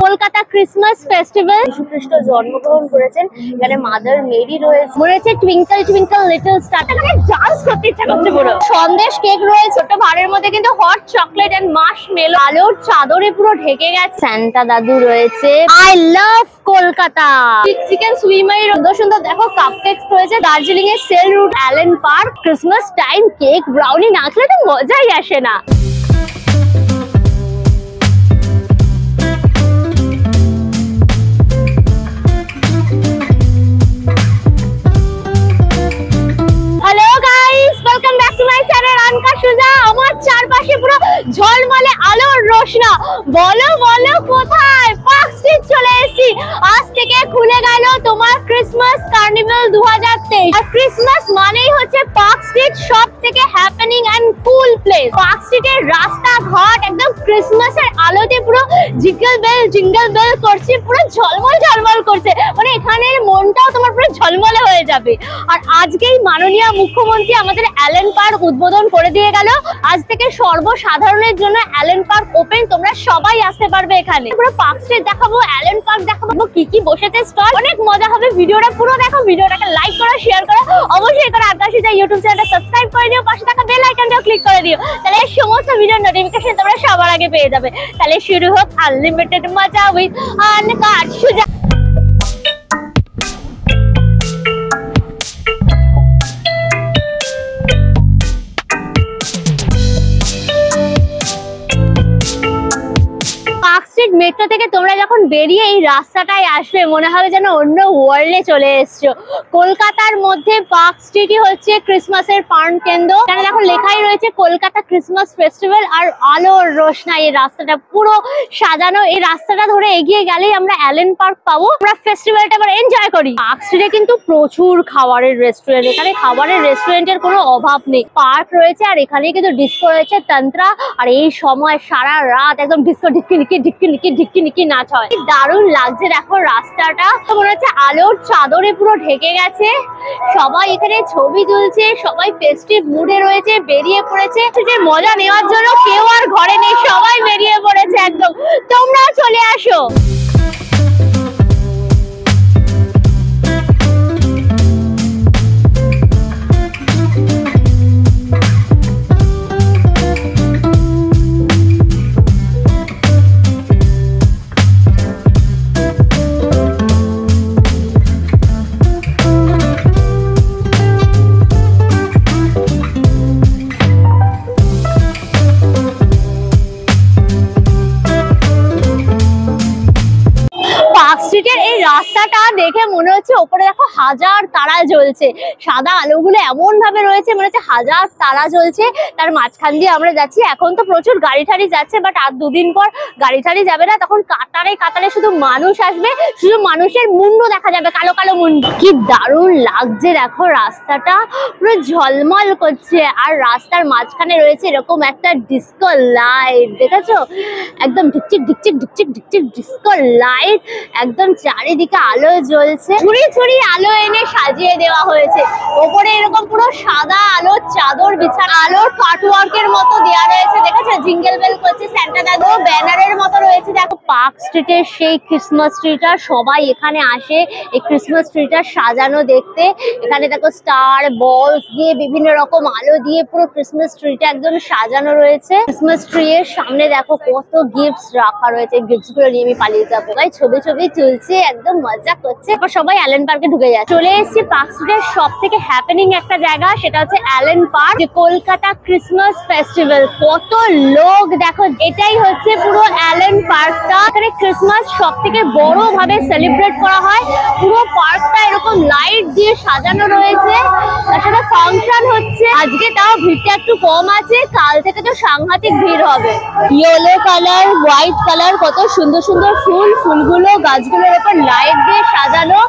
Kolkata Christmas festival. যীশু খ্রিস্ট জন্মগ্রহণ করেছেন, এখানে মাদার মেরি রয়েছে, মনে হচ্ছে টুইঙ্কল টুইঙ্কল লিটল স্টার, এখানে ডান্স করতে ইচ্ছা করছে পুরো। সন্দেশ কেক রয়েছে, ছোট ভাঁড়ের মধ্যে কিন্তু হট চকলেট এন্ড মার্শমেলো, আলোর চাদরে পুরো ঢেকে গেছে। সান্টা দাদু রয়েছে। I love Kolkata. চিকেন সুইমাই সুন্দর সুন্দর দেখো কাপকেক রয়েছে। দার্জিলিং এর সেল রুট, Allen Park. Christmas time cake brownie না খেলে তো মজাই আসে না। আমার চারপাশে পুরো ঝলমলে আলোর রোশনা। বলো বলো কোথায়? পার্ক স্ট্রিট চলে এসেছি। আজ থেকে খুলে গেল তোমার ক্রিসমাস কার্নিভাল 2023। আর ক্রিসমাস মানেই হচ্ছে পার্ক স্ট্রিট সব থেকে happening and cool place. Park স্ট্রিটের রাস্তাঘাট একদম ক্রিসমাসের আলোতে পুরো জিঙ্গল বেল করছে, পুরো ঝলমল ঝলমল করছে। মানে এখানের মনটাও তোমার পুরো ঝলমলে হয়ে যাবে। আর আজকেই মাননীয় মুখ্যমন্ত্রী আমাদের অ্যালেন পার্ক উদ্বোধন করে দিয়ে গেল। আজ থেকে সর্বসাধারণের জন্য অ্যালেন পার্ক ওপেন, তোমরা সবাই আসতে পারবে এখানে। পুরো পার্ক স্ট্রিট দেখাবো, অ্যালেন পার্ক দেখাবো, কি কি বসেছে স্টল, অনেক মজা হবে। ভিডিওটা পুরো দেখো, ভিডিওটাকে লাইক করো, শেয়ার করো, অবশ্যই করে আকাশিতা ইউটিউব চ্যানেলটা সাবস্ক্রাইব করে দিও, পাশে থাকা বেল আইকনটাও ক্লিক করে দিও, তাহলে সমস্ত ভিডিওর নোটিফিকেশন তোমরা সবার আগে পেয়ে যাবে। তাহলে শুরু হোক আনলিমিটেড মজা উইথ আনকাট সুজা। মেট্রো থেকে তোমরা যখন বেরিয়ে এই রাস্তাটায় আসবে, মনে হবে যেন অন্য ওয়ার্ল্ডে চলে এসছো। কলকাতার মধ্যে পার্ক স্ট্রিটই হচ্ছে ক্রিসমাসের প্রাণ কেন্দ্র। এখানে দেখো লেখাই রয়েছে কলকাতা ক্রিসমাস ফেস্টিভ্যাল। আর আলোর রোশনা এই রাস্তাটা পুরো সাজানো। এই রাস্তাটা ধরে এগিয়ে গেলেই আমরা অ্যালেন পার্ক পাবো। আমরা ফেস্টিভ্যালটা আবার এনজয় করি। পার্ক স্ট্রিটে কিন্তু প্রচুর খাবারের রেস্টুরেন্ট, এখানে খাবারের রেস্টুরেন্টের কোনো অভাব নেই। পার্ক রয়েছে আর এখানে কিন্তু ডিস্কো রয়েছে, তন্ত্রা। আর এই সময় সারা রাত একদম ডিস্কো ঢিক্কি নাচ হয়। দারুণ লাগছে দেখো রাস্তাটা, মনে হচ্ছে আলোর চাদরে পুরো ঢেকে গেছে। সবাই এখানে ছবি তুলছে, সবাই ফেস্টিভ মুডে রয়েছে, বেরিয়ে পড়েছে মজা নেওয়ার জন্য। কেউ আর ঘরে নেই, সবাই বেরিয়ে পড়েছে একদম। তোমরাও চলে আসো। এই রাস্তাটা দেখে মনে হচ্ছে ওপরে দেখো হাজার তারা জ্বলছে। সাদা আলোগুলো এমন ভাবে রয়েছে, মনে হচ্ছে হাজার তারা জ্বলছে। তার মাঝখান দিয়ে আমরা যাচ্ছি। এখন তো প্রচুর গাড়ি ঠাড়ি যাচ্ছে, বাট আর দুদিন পর গাড়ি ঠাড়ি যাবে না, তখন কাতারে কাতারে শুধু মানুষ আসবে, শুধু মানুষের মুন্ডু দেখা যাবে, কালো কালো মুন্ডু। কি দারুণ লাগছে দেখো রাস্তাটা, পুরো ঝলমল করছে। আর রাস্তার মাঝখানে রয়েছে এরকম একটা ডিস্কো লাইট, দেখেছো? একদম ঢিকচিক ডিস্কো লাইট, একদম চারিদিকে আলো জ্বলছে। ছুরি ছুরি আলো এনে সাজিয়ে দেওয়া হয়েছে। ওপরে এরকম পুরো সাদা আলোর চাদর বিছানো, আলোর কাটওয়ার্কের মতো দেওয়া রয়েছে, দেখেছো? জিঙ্গেল বেল করছে সান্টা দাদু, ব্যানারের মতো রয়েছে। দেখো পার্ক স্ট্রিটের সেই ক্রিসমাস ট্রিটা, সবাই এখানে আসে এই ক্রিসমাস ট্রিটা সাজানো দেখতে। এখানে দেখো স্টার বলস দিয়ে, বিভিন্ন রকম আলো দিয়ে পুরো ক্রিসমাস ট্রিটা একদম সাজানো রয়েছে। ক্রিসমাস ট্রি এর সামনে দেখো কত গিফটস রাখা রয়েছে, গিফটস গুলো নিয়ে আমি পালিয়ে যাবো। ভাই ছবি তুলছে, একদম মজা করছে। এরপর সবাই অ্যালেন পার্কে ঢুকে যায়। চলে এসেছি পার্ক স্ট্রিটের সব থেকে হ্যাপেনিং একটা জায়গা, সেটা হচ্ছে Allen Park, Kolkata Christmas festival. কত লোক দেখো, এটাই হচ্ছে পুরো অ্যালেন পার্কটা। এখানে ক্রিসমাস সব থেকে বড় ভাবে সেলিব্রেট করা হয়। পুরো পার্কটা এরকম লাইট দিয়ে সাজানো রয়েছে, তার সাথে ফাংশন হচ্ছে। আজকে তাও ভিড়টা একটু কম আছে, কাল থেকে তো সাংঘাতিক ভিড় হবে। ইয়েলো কালার, হোয়াইট কালার, কত সুন্দর সুন্দর ফুলগুলো গাছগুলোর উপর লাইট দিয়ে সাজানো।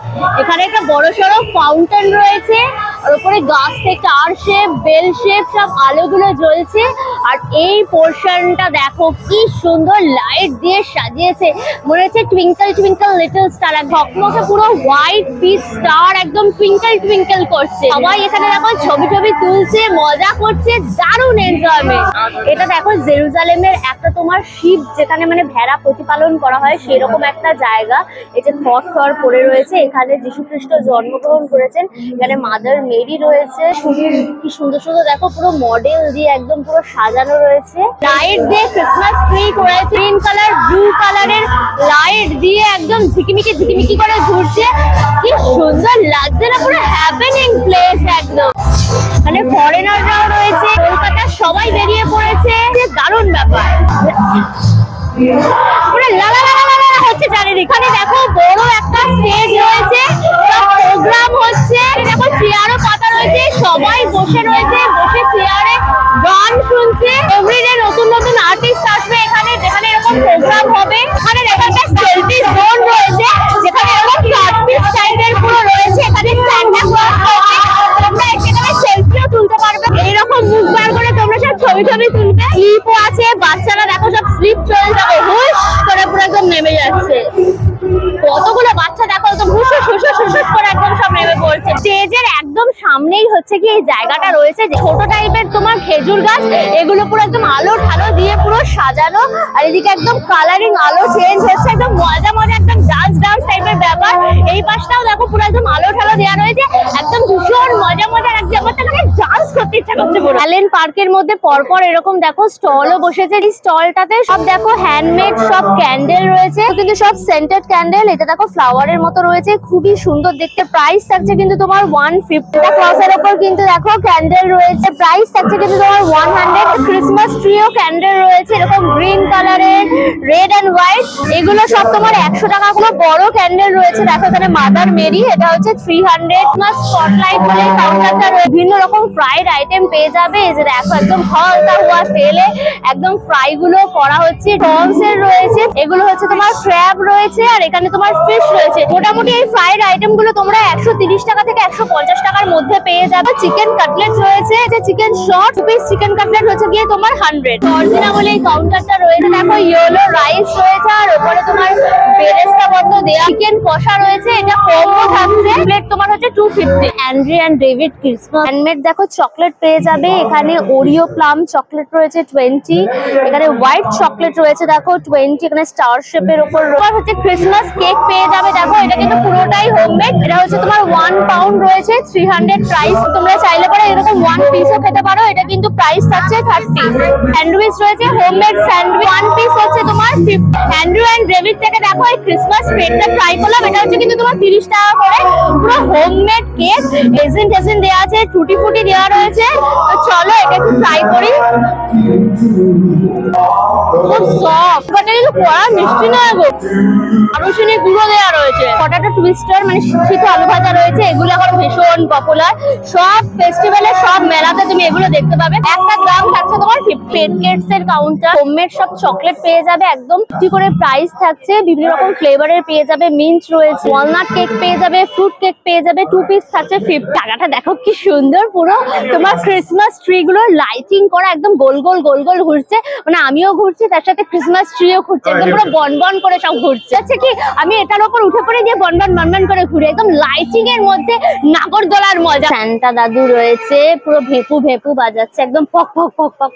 এখানে একটা বড় সড়ো ফাউন্টেন রয়েছে, আর উপরে গাছ থেকে স্টার শেপ বেল শেপ সব আলোগুলো জ্বলছে। আর এই পোর্শনটা দেখো কি সুন্দর লাইট দিয়ে সাজিয়েছে, মনে হচ্ছে টুইঙ্কল টুইঙ্কল লিটল স্টার। ঝকমকে পুরো হোয়াইট পিচ স্টার একদম টুইঙ্কল টুইঙ্কল করছে। সবাই এখানে দেখো ছবি টবি তুলছে, মজা করছে, দারুণ এনজয়মেন্ট। এটা দেখো জেরুজালেমের একটা তোমার শিব যেখানে মানে ভেড়া প্রতিপালন করা হয় সেরকম একটা জায়গা। এই যে ঘর টর পড়ে রয়েছে, এখানে যীশু খ্রিস্ট জন্মগ্রহণ করেছেন। এখানে মাদার মেরি রয়েছে, কি সুন্দর সুন্দর দেখো পুরো মডেল দিয়ে একদম পুরো সাজানো রয়েছে। লাইট দিয়ে ক্রিসমাস ট্রি করেছে, গ্রিন কালার ব্লু কালারের লাইট দিয়ে একদম ঝিকিমিকি করে ঘুরছে। কি সুন্দর লাগছে না, পুরো হ্যাপেনিং প্লেস একদম। মানে ফরেনাররাও রয়েছে, কলকাতার সবাই বেরিয়ে পড়েছে, দারুণ ব্যাপার। পুরো লালা হচ্ছে চারিদিকে। এখানে দেখো বড় একটা স্টেজ রয়েছে, প্রোগ্রাম হচ্ছে। দেখো চেয়ারও পাতা রয়েছে, সবাই বসে রয়েছে, বসে চেয়ারে গান শুনছে। এভরিডে নতুন নতুন আর্টিস্ট আসবে এখানে, যেখানে এরকম প্রোগ্রাম হবে। এখানে একটা সেলফি জোন রয়েছে, যেখানে এরকম কার্পিস টাইপের পুরো রয়েছে। এখানে সান্টা ক্লজ রয়েছে, তোমরা এখানে সেলফিও তুলতে পারবে। এইরকম মুখ বার করে তোমরা সব ছবি তুলবে। স্লিপও আছে, বাচ্চারা দেখো সব স্লিপ চলছে, হুশ করে পুরো একদম নেমে যাচ্ছে। কতগুলো বাচ্চা দেখো একদম হুশ করে একদম সব নেমে পড়ছে। স্টেজের একদম সামনেই হচ্ছে কি এই জায়গাটা রয়েছে, ছোট টাইপের তোমার খেজুর গাছ, এগুলো পুরো একদম আলো ঠালো দিয়ে পুরো সাজানো। আর এদিকে একদম কালারিং আলো চেঞ্জ হচ্ছে, একদম মজা একদম ডান্স টাইপের ব্যাপার। এই পাশটাও দেখো পুরো একদম আলো ঠালো দেওয়া রয়েছে, একদম ভীষণ মজা লাগছে। আমার তো ডান্স করতে ইচ্ছা করছে পুরো। অ্যালেন পার্কের মধ্যে পরপর এরকম দেখো স্টলও বসেছে। এই স্টলটাতে সব দেখো হ্যান্ডমেড সব ক্যান্ডেল রয়েছে, কিন্তু সব সেন্টেড ক্যান্ডেল। এটা দেখো ফ্লাওয়ারের মতো রয়েছে, খুবই সুন্দর দেখতে। প্রাইস থাকছে কিন্তু তোমার 150 ক্রসের উপর কিন্তু দেখো ক্যান্ডেল রয়েছে, প্রাইস থাকছে কিন্তু তোমার 100। ক্রিসমাস ট্রিও ক্যান্ডেল রয়েছে এরকম গ্রিন কালারের, রেড এন্ড হোয়াইট, এগুলো সব তোমার 100 টাকা। কোনো বড় ক্যান্ডেল রয়েছে দেখো এখানে মাদার মেরি, এটা হচ্ছে 300। স্পটলাইট বলে কাউন্টারটা রয়েছে, বিভিন্ন রকম ফ্রাইড আইটেম পেয়ে যাবে। এই যে দেখো একদম হালকা হুয়া তেলে একদম ফ্রাই গুলো করা হচ্ছে। প্রনস এর রয়েছে, এগুলো হচ্ছে তোমার ক্র্যাব রয়েছে, আর এখানে তোমার ফিশ রয়েছে। মোটামুটি এই ফ্রাইড আইটেম গুলো তোমরা 130 টাকা থেকে 150 টাকার মধ্যে পেয়ে যাবে। চিকেন কাটলেট রয়েছে, যে chicken short piece chicken cutlet হচ্ছে গিয়ে তোমার 100। অরিজিনাল বলে এই কাউন্টারটা রয়েছে। দেখো ইয়েলো রাইস রয়েছে, আর উপরে তোমার বেরেস্তা বন্ধ দেয়া চিকেন কষা রয়েছে, এটা কম্বো থাকছে। প্লেট তোমার হচ্ছে 250। Andre and David Christmas handmade দেখো চকলেট পেয়ে যাবে। এখানে ওরিও প্লাম চকলেট রয়েছে 20, এখানে হোয়াইট চকলেট রয়েছে দেখো 20, এখানে স্টার শেপের উপর হচ্ছে ক্রিসমাস কেক পেয়ে যাবে। দেখো এটা কিন্তু পুরোটাই হোমমেড, এটা হচ্ছে তোমার 1 পাউন্ড রয়েছে 300 প্রাইস। তোমরা চাইলে পরে এরকম 1 পিসও খেতে পারো, এটা কিন্তু প্রাইস থাকছে 30। স্যান্ডউইচ রয়েছে হোমমেড স্যান্ডউইচ, 1 পিস হচ্ছে তোমার 50। অ্যান্ড্রু এন্ড ডেভিড থেকে দেখো এই ক্রিসমাস কেকটা ট্রাই করলাম, এটা হচ্ছে কিন্তু তোমার 30 টাকা করে। পুরো হোমমেড কেক, এজেন্ট দেওয়া আছে, টুটি ফুটি দেওয়া রয়েছে। চলো এটা একটু ট্রাই করি। খুব সফট, বাট এটা কড়া মিষ্টি নয় গো। আরুশিনি গুঁড়ো দেওয়া রয়েছে, পটাটো টুইস্টার মানে শিক্ষিত আলু ভাজা রয়েছে, এগুলো এখন ভীষণ পপুলার। সব ফেস্টিভ্যালে সব মেলাতে তুমি এগুলো দেখতে পাবে। একটা দাম থাকছে তোমার 50। পেনকেটস এর কাউন্টার, হোমমেড সব চকলেট পেয়ে যাবে একদম 50 করে প্রাইস থাকছে। বিভিন্ন রকম ফ্লেভারের পেয়ে যাবে, মিন্ট রয়েছে, ওয়ালনাট কেক পেয়ে যাবে, ফ্রুট কেক পেয়ে যাবে, 2 পিস থাকছে 50 টাকাটা। দেখো কি সুন্দর পুরো তোমার ক্রিসমাস ট্রি গুলো লাইটিং করা, একদম গোল গোল ঘুরছে। মানে আমিও ঘুরছি, তার সাথে ক্রিসমাস ট্রিও ঘুরছে, একদম পুরো বনবন করে সব ঘুরছে। আচ্ছা কি আমি এটার উপর উঠে পড়ে গিয়ে বনবন করে ঘুরে, একদম লাইটিং এর মধ্যে নাগরদোলার মজা। সান্টা দাদু রয়েছে, পুরো ভেপু বাজাচ্ছে একদম পক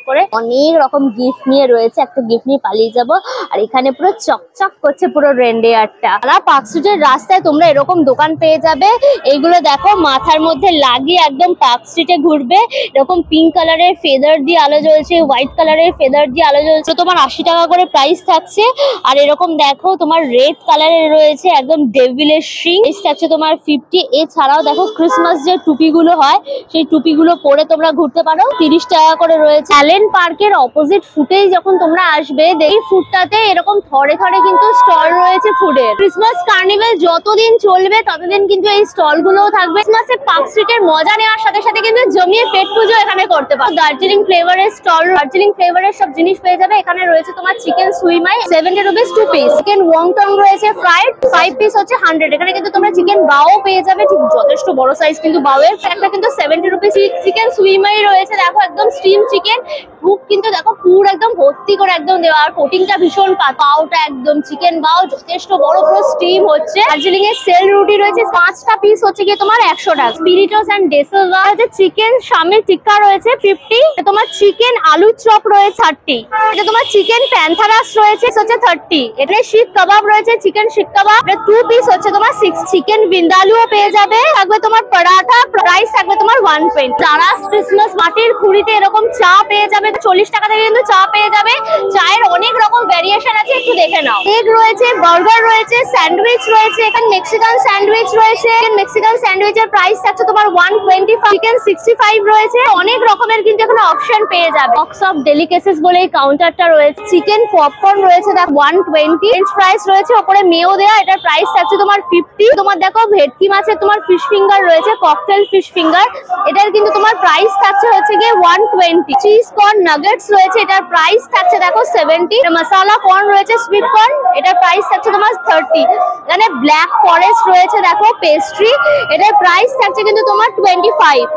করে। অনেক রকম গিফট নিয়ে রয়েছে, একটা গিফট নিয়ে পালিয়ে যাবো। আর এখানে পুরো চকচক করছে পুরো রেনডিয়ারটা। পার্ক স্ট্রিটের রাস্তায় তোমরা এরকম দোকান পেয়ে যাবে। এইগুলো দেখো মাথার মধ্যে লাগিয়ে একদম পার্ক স্ট্রিটে ঘুরবে। এরকম পিঙ্ক কালারের ফেদার দিয়ে আলো জ্বলছে, হোয়াইট কালারের ফেদার দিয়ে আলো জ্বলছে, তোমার 80 টাকা করে প্রাইস থাকছে। আর এরকম দেখো তোমার রেড কালারের রয়েছে একদম ডেভিলের শিং, থাকছে তোমার 50। এছাড়াও দেখো ক্রিসমাস যে টুপিগুলো হয় সেই টুপিগুলো পরে তোমরা ঘুরতে পারো, 30 টাকা করে রয়েছে। অ্যালেন পার্কের অপোজিট ফুটেই যখন তোমরা আসবে, এই ফুটটাতে এরকম থরে কিন্তু স্টল রয়েছে ফুডের। ক্রিসমাস কার্নিভেল যতদিন চলবে ততদিন কিন্তু এই স্টল গুলোও থাকবে। ক্রিসমাসে পার্ক স্ট্রিটের মজা নেওয়ার সাথে সাথে কিন্তু জমিয়ে পেট পুজো এখানে করতে পারো। দার্জিলিং ফ্লেভারের স্টল, দার্জিলিং ফ্লেভারের সব জিনিস পেয়ে যাবে। এখানে রয়েছে তোমার চিকেন সুইমাই 70 রুপিস 2 পিস, চিকেন ওয়ংটং রয়েছে ফ্রাইড 5 পিস হচ্ছে 100। এখানে কিন্তু তোমরা চিকেন বাও পেয়ে যাবে, ঠিক যথেষ্ট বড় সাইজ কিন্তু বাউয়ের একটা কিন্তু 70 রুপিস। চিকেন সুইমাই রয়েছে দেখো, একদম স্টিম চিকেন, বুক কিন্তু দেখো পুরো একদম ভর্তি করে একদম দেওয়া, আর কোটিংটা ভীষণ পাওটা একদম চিকেন বাও যথেষ্ট বড়, পুরো স্টিম হচ্ছে। দার্জিলিং এর সেল রুটি রয়েছে, 5টা পিস হচ্ছে গিয়ে তোমার 100 টাকা। স্পিরিটস এন্ড ডেসেলভা হচ্ছে চিকেন শামি টিক্কা রয়েছে 50, তোমার চিকেন আলু চপ রয়েছে 30, এটা তোমার চিকেন প্যান্থারাস রয়েছে হচ্ছে 30, এখানে শিক কাবাব রয়েছে, চিকেন শিক কাবাব 2 পিস হচ্ছে তোমার 6, চিকেন বিন্দালুও পেয়ে যাবে, থাকবে তোমার পরাঠা, প্রাইস থাকবে তোমার 120। তারাস ক্রিসমাস মাটির খুঁড়িতে এরকম চা পেয়ে যাবে 40 টাকা থেকে, কিন্তু চা পেয়ে যাবে। চায়ের অনেক রকম ভ্যারিয়েশন আছে, একটু দেখে নাও। কেক রয়েছে, বার্গার রয়েছে, স্যান্ডউইচ রয়েছে, এখানে মেক্সিকান স্যান্ডউইচ রয়েছে, মেক্সিকান স্যান্ডউইচের প্রাইস থাকছে তোমার 125, চিকেন 65 রয়েছে, অনেক রকমের কিন্তু এখানে অপশন পেয়ে যাবে। বক্স অফ ডেলিকেসিস বলে এই কাউন্টারটা রয়েছে, চিকেন পপকর্ন রয়েছে দেখ 120, ফ্রেঞ্চ ফ্রাইস রয়েছে, ওপরে মেও দেওয়া, এটার প্রাইস থাকছে তোমার 50। তোমার দেখো ভেটকি মাছের তোমার ফিশ ফিঙ্গার রয়েছে, ককটেল ফিশ ফিঙ্গার, এটার কিন্তু তোমার প্রাইস থাকছে হচ্ছে গিয়ে 120। চিজ কর্ন নাগেটস রয়েছে, এটার প্রাইস থাকছে দেখো 70। মশলা কর্ন রয়েছে, সুইট কর্ন, এটার প্রাইস থাকছে তোমার 30। এখানে ব্ল্যাক ফরেস্ট রয়েছে দেখো পেস্ট্রি, এটার প্রাইস থাকছে কিন্তু তোমার 25।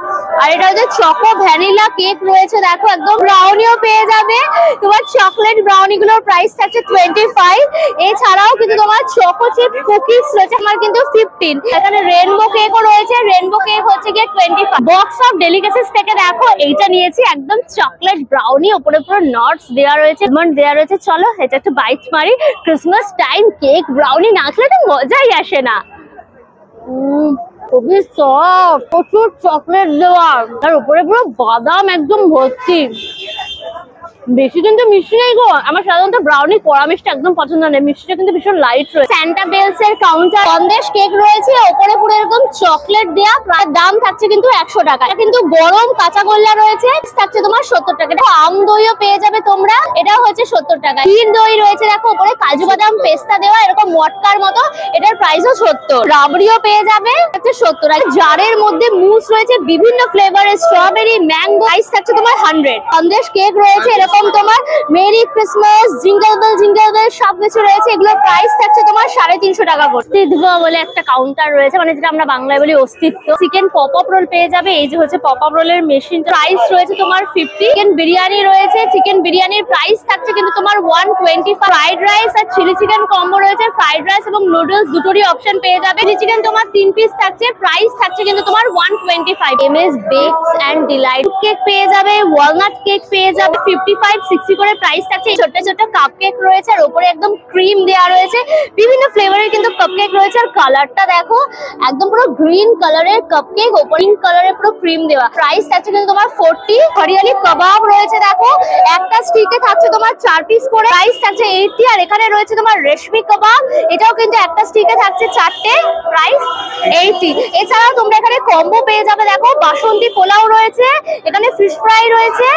আর এটা হচ্ছে চকো ভ্যানিলা কেক রয়েছে দেখো, একদম ব্রাউনিও পেয়ে যাবে, তোমার চকলেট ব্রাউনি গুলোর প্রাইস থাকছে 25। এছাড়াও কিন্তু তোমার চকো চিপ কুকিজ রয়েছে আমার কিন্তু 15। এখানে রেনবো কেকও রয়েছে, রেনবো কেক হচ্ছে গিয়ে 25। বক্স অফ ডেলিকেসিস থেকে দেখো এইটা নিয়েছি, একদম চকলেট ব্রাউনি, উপরে পুরো নাটস দেওয়া রয়েছে, আলমন্ড দেওয়া রয়েছে। চলো এটা একটু বাইট মারি। ক্রিসমাস টাইম কেক ব্রাউনি না খেলে তো মজাই আসে না। খুবই সফট, প্রচুর চকলেট দেওয়া, আর উপরে পুরো বাদাম একদম ভর্তি, বেশি কিন্তু মিষ্টি নেই গো। আমার সাধারণত ব্রাউনি কড়া মিষ্টি একদম পছন্দ নেই, মিষ্টিটা কিন্তু ভীষণ লাইট রয়েছে। স্যান্টা বেলস এর কাউন্টার সন্দেশ কেক রয়েছে, ওপরে পুরো এরকম চকলেট দেয়া, প্রায় দাম থাকছে কিন্তু 100 টাকা। এটা কিন্তু গরম কাঁচাগোল্লা রয়েছে, থাকছে তোমার 70 টাকা। এটা আম দইও পেয়ে যাবে তোমরা, এটাও হচ্ছে 70 টাকা। ক্ষীর দই রয়েছে দেখো, উপরে কাজু বাদাম পেস্তা দেওয়া, এরকম মটকার মতো, এটার প্রাইসও 70। রাবড়িও পেয়ে যাবে, হচ্ছে 70 টাকা। জারের মধ্যে মুস রয়েছে বিভিন্ন ফ্লেভারের, স্ট্রবেরি, ম্যাঙ্গো, প্রাইস থাকছে তোমার 100। সন্দেশ কেক রয়েছে এরকম তোমার মেরি ক্রিসমাস, জিঙ্গল বেল সবকিছু রয়েছে, এগুলোর প্রাইস থাকছে তোমার 350 টাকা করে। অস্তিত্ব বলে একটা কাউন্টার রয়েছে, মানে যেটা আমরা বাংলায় বলি অস্তিত্ব। চিকেন পপ আপ রোল পেয়ে যাবে, এই যে হচ্ছে পপ আপ রোলের মেশিন, প্রাইস রয়েছে তোমার 50। চিকেন বিরিয়ানি রয়েছে, চিকেন বিরিয়ানির প্রাইস থাকছে কিন্তু তোমার 120। ফ্রাইড রাইস আর চিলি চিকেন কম্বো রয়েছে, ফ্রাইড রাইস এবং নুডলস দুটোরই অপশন পেয়ে যাবে। চিলি চিকেন তোমার 3 পিস থাকছে, প্রাইস থাকছে কিন্তু তোমার 125। MS Bakes and Delight cake পেয়ে যাবে, ওয়ালনাট কেক পেয়ে যাবে 55, 60 করে প্রাইস থাকছে। ছোট ছোট কাপ কেক রয়েছে, আর উপরে একদম ক্রিম দেওয়া রয়েছে, বিভিন্ন ফ্লেভারের কিন্তু কাপ কেক রয়েছে। আর কালারটা দেখো, একদম পুরো গ্রিন কালারের কাপ কেক, উপরে পিঙ্ক কালারের পুরো ক্রিম দেওয়া, প্রাইস থাকছে কিন্তু তোমার 40। হরিয়ালি কাবাব রয়েছে দেখো, একটা স্টিকে থাকছে তোমার 4 পিস করে, প্রাইস থাকছে 80। আর এখানে রয়েছে তোমার রেশমি কাবাব, এটাও কিন্তু একটা স্টিকে থাকছে 4টে, প্রাইস 80। এছাড়াও তোমরা এখানে কম্বো পেয়ে যাবে দেখো, বাসন্তী পোলাও রয়েছে, এখানে ফিশ ফ্রাই রয়েছে,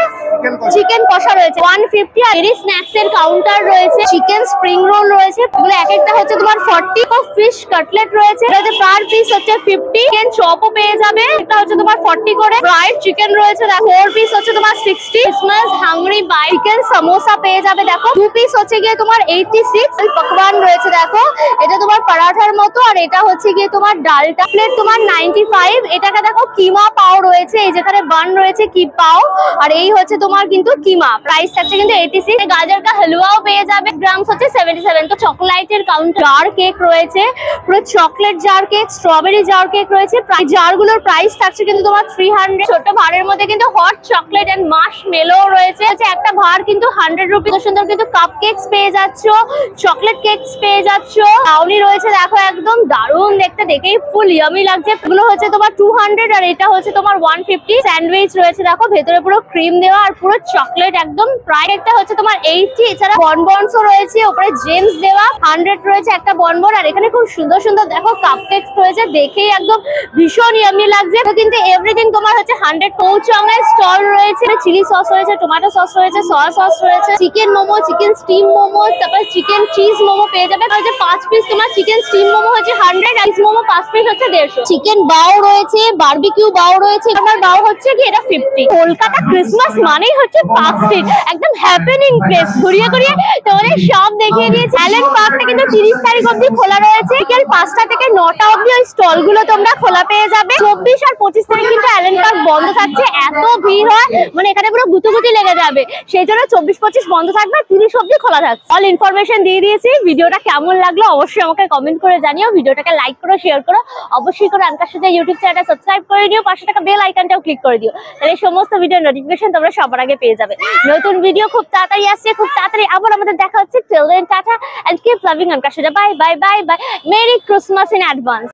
চিকেন কষা রয়েছে 150। আর এরি স্ন্যাক্স এর কাউন্টার রয়েছে, চিকেন স্প্রিং রোল রয়েছে, এগুলো এক একটা হচ্ছে তোমার 40। ফিশ কাটলেট রয়েছে, এটা হচ্ছে পার পিস হচ্ছে 50। চিকেন চপও পেয়ে যাবে, এটা হচ্ছে তোমার 40 করে। ফ্রাইড চিকেন রয়েছে 4 পিস হচ্ছে তোমার 60। Christmas hungry by chicken samosa পেয়ে যাবে দেখো, 2 পিস হচ্ছে গিয়ে তোমার 86। পকওয়ান রয়েছে দেখো, এটা তোমার পরাঠার মতো, আর এটা হচ্ছে গিয়ে তোমার ডালটা, প্লেট তোমার 95। এটাকে দেখো কিমা পাও রয়েছে, এই যেখানে বান রয়েছে কি পাও, আর এই হচ্ছে তোমার কিন্তু কিমা, প্রাইস থাকছে কিন্তু 86। গাজর কা হালুয়াও পেয়ে যাবে, গ্রামস হচ্ছে 77। তো চকলেটের কাউন্টার জার কেক রয়েছে, পুরো chocolate jar cake, strawberry jar cake রয়েছে, জারগুলোর প্রাইস থাকছে কিন্তু তোমার 300। ছোট ভারের মধ্যে কিন্তু হট চকলেট এন্ড মার্শমেলো রয়েছে, একটা ভার কিন্তু 100 রুপি। সুন্দর কিন্তু কাপ কেকস পেয়ে যাচ্ছ, চকলেট কেকস পেয়ে যাচ্ছ, ব্রাউনি রয়েছে দেখো, একদম দারুণ দেখতে, দেখেই ফুল ইয়ামি লাগছে। এগুলো হচ্ছে তোমার 200, আর এটা হচ্ছে তোমার 150। স্যান্ডউইচ রয়েছে দেখো, ভেতরে পুরো ক্রিম দেওয়া আর পুরো চকলেট একদম, প্রাইস একটা হচ্ছে তোমার 80। এছাড়া বনবনসও রয়েছে, উপরে জেমস দেওয়া 100 রয়েছে একটা বনবন। আর এখানে খুব সুন্দর সুন্দর দেখো কাপ কেকস রয়েছে, দেখেই একদম ভীষণ ইয়ামি লাগছে। তো কিন্তু এভরিথিং তোমার হচ্ছে 100। পৌচং এর স্টল রয়েছে, চিলি সস রয়েছে, টমেটো সস রয়েছে, সয়া সস রয়েছে, chicken momo, chicken steam momo, তারপর চিকেন চিজ মোমো পেয়ে যাবে। হচ্ছে 5 পিস তোমার চিকেন স্টিম মোমো হচ্ছে 100, আর চিজ মোমো 5 পিস হচ্ছে 150। চিকেন বাও রয়েছে, বারবিকিউ বাও রয়েছে, আমার বাও হচ্ছে কি এটা 50। কলকাতা ক্রিসমাস মানেই হচ্ছে পার্ক স্ট্রিট, একদম হ্যাপেনিং প্লেস, ঘুরিয়ে ঘুরিয়ে তোমাদের সব দেখিয়ে দিয়েছি। অ্যালেন পার্কটা কিন্তু 30 তারিখ অব্দি খোলা রয়েছে, বিকেল 5টা থেকে 9টা অব্দি ওই স্টল গুলো তোমরা খোলা পেয়ে যাবে। 24 আর 25 তারিখ কিন্তু অ্যালেন পার্ক বন্ধ থাকছে, এত ভিড় হয় মানে এখানে পুরো গুতুগুতি লেগে যাবে, সেই জন্য 24-25 বন্ধ থাকবে, 30 অব্দি খোলা থাকবে। অল ইনফরমেশন দিয়ে দিয়েছি। ভিডিওটা কেমন লাগলো অবশ্যই আমাকে কমেন্ট করে জানিও, ভিডিওটাকে লাইক করো, শেয়ার করো, অবশ্যই করে আনকার সাথে ইউটিউব চ্যানেলটা সাবস্ক্রাইব করে দিও, পাশে থাকা বেল আইকনটাও ক্লিক করে দিও, তাহলে সমস্ত ভিডিও নোটিফিকেশন তোমরা সবার আগে পেয়ে যাবে। নতুন ভিডিও খুব তাড়াতাড়ি আসছে, খুব তাড়াতাড়ি আবার আমাদের দেখা হচ্ছে। Till then tata and keep loving আনকার সাথে। Bye bye bye bye, merry Christmas in advance.